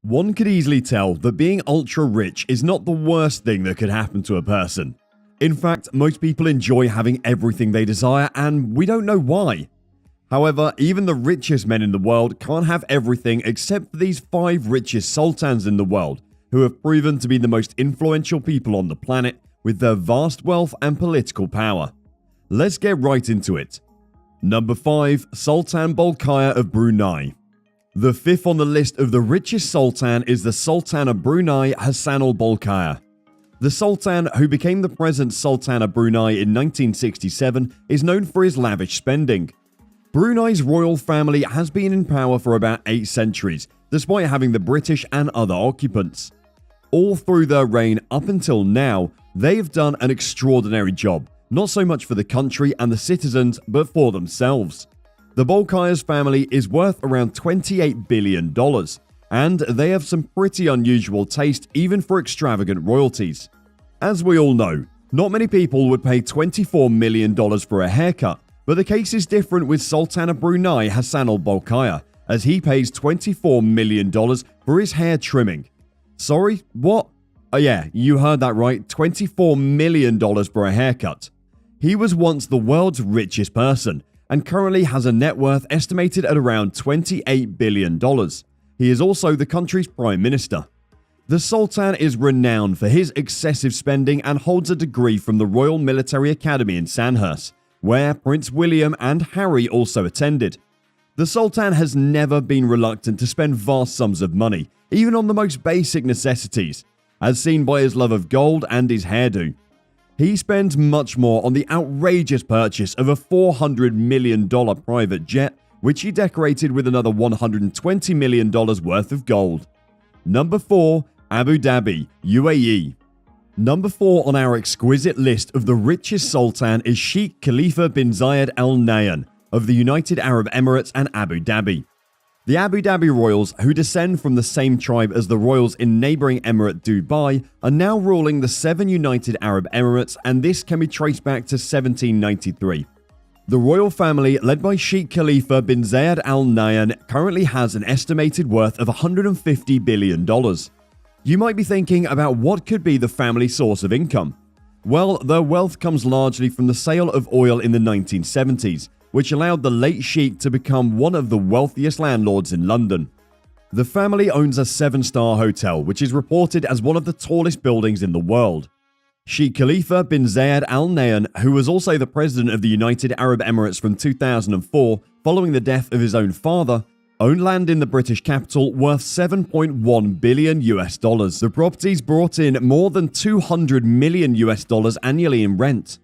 One could easily tell that being ultra rich is not the worst thing that could happen to a person. In fact, most people enjoy having everything they desire, and we don't know why. However, even the richest men in the world can't have everything except for these 5 richest sultans in the world, who have proven to be the most influential people on the planet with their vast wealth and political power. Let's get right into it. Number 5. Sultan Bolkiah of Brunei. The 5th on the list of the richest sultan is the Sultan of Brunei, Hassan al-Bolkiah. The Sultan, who became the present Sultan of Brunei in 1967, is known for his lavish spending. Brunei's royal family has been in power for about 8 centuries, despite having the British and other occupants. All through their reign up until now, they have done an extraordinary job, not so much for the country and the citizens, but for themselves. The Bolkiah's family is worth around $28 billion, and they have some pretty unusual taste even for extravagant royalties. As we all know, not many people would pay $24 million for a haircut, but the case is different with Sultan of Brunei Hassan al-Bolkiah, as he pays $24 million for his hair trimming. Sorry, what? Oh yeah, you heard that right, $24 million for a haircut. He was once the world's richest person, and currently has a net worth estimated at around $28 billion. He is also the country's prime minister. The Sultan is renowned for his excessive spending and holds a degree from the Royal Military Academy in Sandhurst, where Prince William and Harry also attended. The Sultan has never been reluctant to spend vast sums of money, even on the most basic necessities, as seen by his love of gold and his hairdo. He spends much more on the outrageous purchase of a $400 million private jet, which he decorated with another $120 million worth of gold. Number 4. Abu Dhabi, UAE. Number 4 on our exquisite list of the richest sultan is Sheikh Khalifa bin Zayed Al Nahyan of the United Arab Emirates and Abu Dhabi. The Abu Dhabi royals, who descend from the same tribe as the royals in neighbouring Emirate Dubai, are now ruling the 7 United Arab Emirates, and this can be traced back to 1793. The royal family, led by Sheikh Khalifa bin Zayed Al Nahyan, currently has an estimated worth of $150 billion. You might be thinking about what could be the family source of income. Well, their wealth comes largely from the sale of oil in the 1970s, which allowed the late Sheikh to become one of the wealthiest landlords in London. The family owns a 7-star hotel, which is reported as one of the tallest buildings in the world. Sheikh Khalifa bin Zayed Al Nahyan, who was also the president of the United Arab Emirates from 2004 following the death of his own father, owned land in the British capital worth $7.1 billion. The properties brought in more than $200 million annually in rent.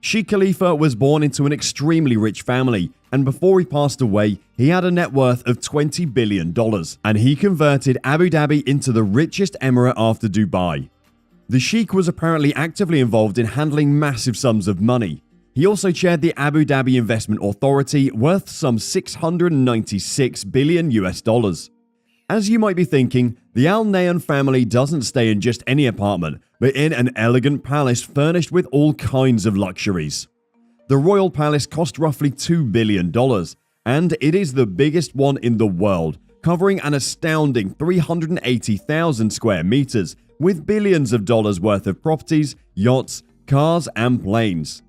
Sheikh Khalifa was born into an extremely rich family, and before he passed away, he had a net worth of $20 billion, and he converted Abu Dhabi into the richest emirate after Dubai. The Sheikh was apparently actively involved in handling massive sums of money. He also chaired the Abu Dhabi Investment Authority, worth some $696 billion. As you might be thinking, the Al Nahyan family doesn't stay in just any apartment, but in an elegant palace furnished with all kinds of luxuries. The royal palace cost roughly $2 billion, and it is the biggest one in the world, covering an astounding 380,000 square meters, with billions of dollars worth of properties, yachts, cars, and planes.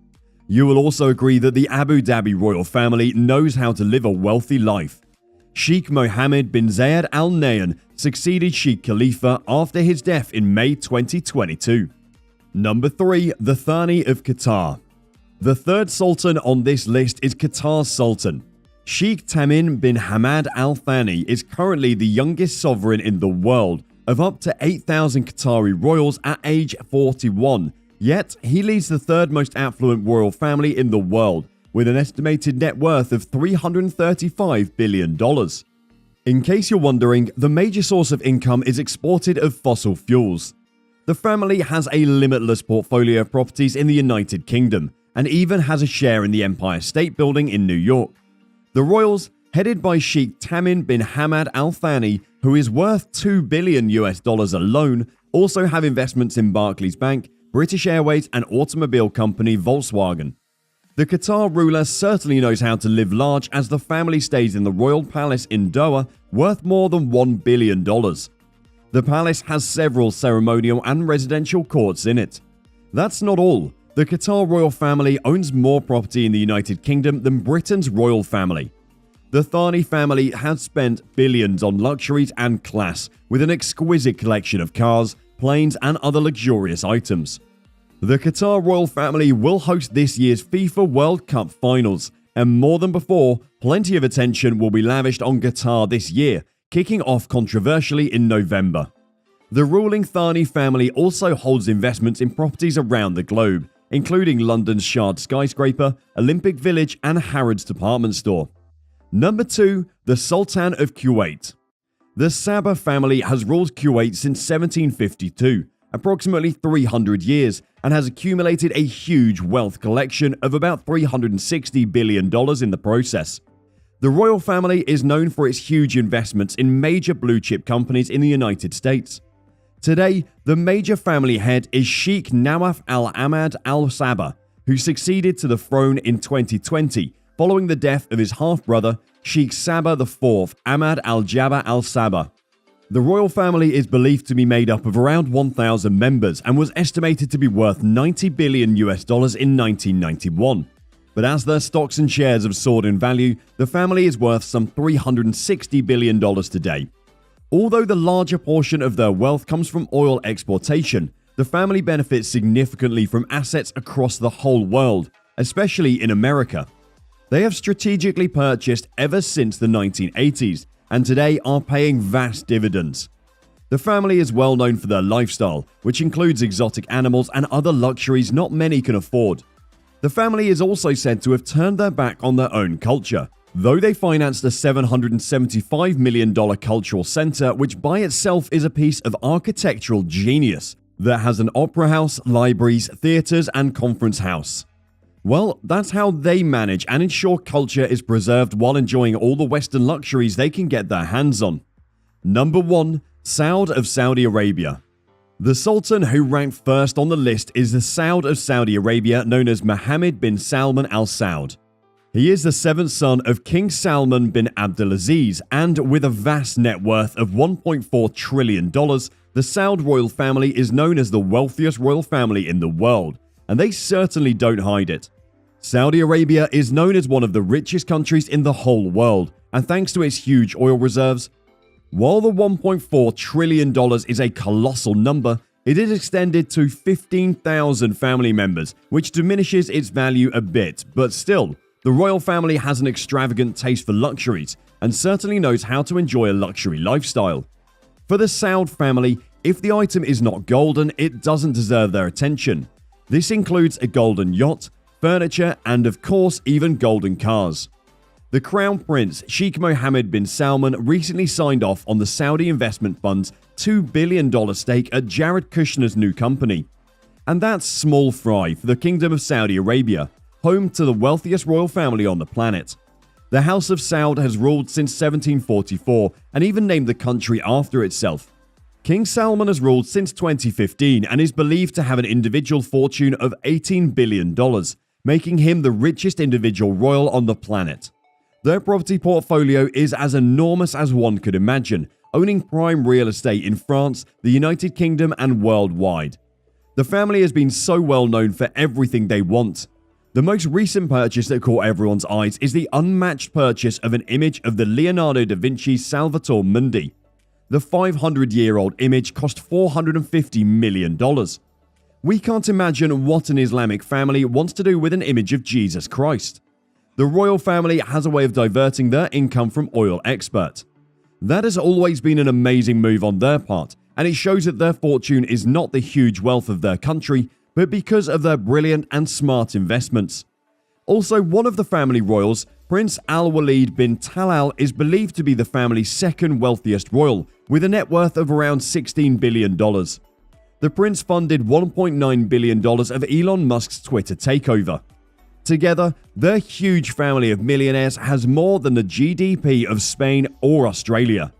You will also agree that the Abu Dhabi royal family knows how to live a wealthy life. Sheikh Mohammed bin Zayed Al Nahyan succeeded Sheikh Khalifa after his death in May 2022. Number 3. The Thani of Qatar. The third sultan on this list is Qatar's sultan. Sheikh Tamim bin Hamad Al Thani is currently the youngest sovereign in the world, of up to 8,000 Qatari royals at age 41, yet he leads the third most affluent royal family in the world, with an estimated net worth of $335 billion. In case you're wondering, the major source of income is exported of fossil fuels. The family has a limitless portfolio of properties in the United Kingdom, and even has a share in the Empire State Building in New York. The royals, headed by Sheikh Tamim bin Hamad Al Thani, who is worth $2 billion alone, also have investments in Barclays Bank, British Airways, and automobile company Volkswagen. The Qatar ruler certainly knows how to live large, as the family stays in the royal palace in Doha, worth more than $1 billion. The palace has several ceremonial and residential courts in it. That's not all. The Qatar royal family owns more property in the United Kingdom than Britain's royal family. The Thani family has spent billions on luxuries and class, with an exquisite collection of cars, planes, and other luxurious items. The Qatar royal family will host this year's FIFA World Cup finals, and more than before, plenty of attention will be lavished on Qatar this year, kicking off controversially in November. The ruling Thani family also holds investments in properties around the globe, including London's Shard skyscraper, Olympic Village, and Harrods department store. Number 2. The Sultan of Kuwait. The Sabah family has ruled Kuwait since 1752, approximately 300 years, and has accumulated a huge wealth collection of about $360 billion in the process. The royal family is known for its huge investments in major blue-chip companies in the United States. Today, the major family head is Sheikh Nawaf Al-Ahmad Al-Sabah, who succeeded to the throne in 2020 following the death of his half-brother, Sheikh Sabah IV Ahmad Al-Jabbar Al-Sabah. The royal family is believed to be made up of around 1,000 members and was estimated to be worth $90 billion in 1991. But as their stocks and shares have soared in value, the family is worth some $360 billion today. Although the larger portion of their wealth comes from oil exportation, the family benefits significantly from assets across the whole world, especially in America. They have strategically purchased ever since the 1980s and today are paying vast dividends. The family is well known for their lifestyle, which includes exotic animals and other luxuries not many can afford. The family is also said to have turned their back on their own culture, though they financed a $775 million cultural center, which by itself is a piece of architectural genius that has an opera house, libraries, theaters, and conference house. Well, that's how they manage and ensure culture is preserved while enjoying all the Western luxuries they can get their hands on. Number 1. Saud of Saudi Arabia. The Sultan who ranked first on the list is the Saud of Saudi Arabia, known as Mohammed bin Salman Al Saud. He is the seventh son of King Salman bin Abdulaziz, and with a vast net worth of $1.4 trillion, the Saud royal family is known as the wealthiest royal family in the world, and they certainly don't hide it. Saudi Arabia is known as one of the richest countries in the whole world, and thanks to its huge oil reserves, while the $1.4 trillion is a colossal number, it is extended to 15,000 family members, which diminishes its value a bit, but still, the royal family has an extravagant taste for luxuries and certainly knows how to enjoy a luxury lifestyle. For the Saud family, if the item is not golden, it doesn't deserve their attention. This includes a golden yacht, furniture, and of course, even golden cars. The Crown Prince Sheikh Mohammed bin Salman recently signed off on the Saudi investment fund's $2 billion stake at Jared Kushner's new company. And that's small fry for the Kingdom of Saudi Arabia, home to the wealthiest royal family on the planet. The House of Saud has ruled since 1744 and even named the country after itself. King Salman has ruled since 2015 and is believed to have an individual fortune of $18 billion, making him the richest individual royal on the planet. Their property portfolio is as enormous as one could imagine, owning prime real estate in France, the United Kingdom, and worldwide. The family has been so well known for everything they want. The most recent purchase that caught everyone's eyes is the unmatched purchase of an image of the Leonardo da Vinci's Salvator Mundi. The 500-year-old image cost $450 million. We can't imagine what an Islamic family wants to do with an image of Jesus Christ. The royal family has a way of diverting their income from oil export. That has always been an amazing move on their part, and it shows that their fortune is not the huge wealth of their country, but because of their brilliant and smart investments. Also, one of the family royals, Prince Al-Walid bin Talal, is believed to be the family's second wealthiest royal, with a net worth of around $16 billion. The prince funded $1.9 billion of Elon Musk's Twitter takeover. Together, their huge family of millionaires has more than the GDP of Spain or Australia.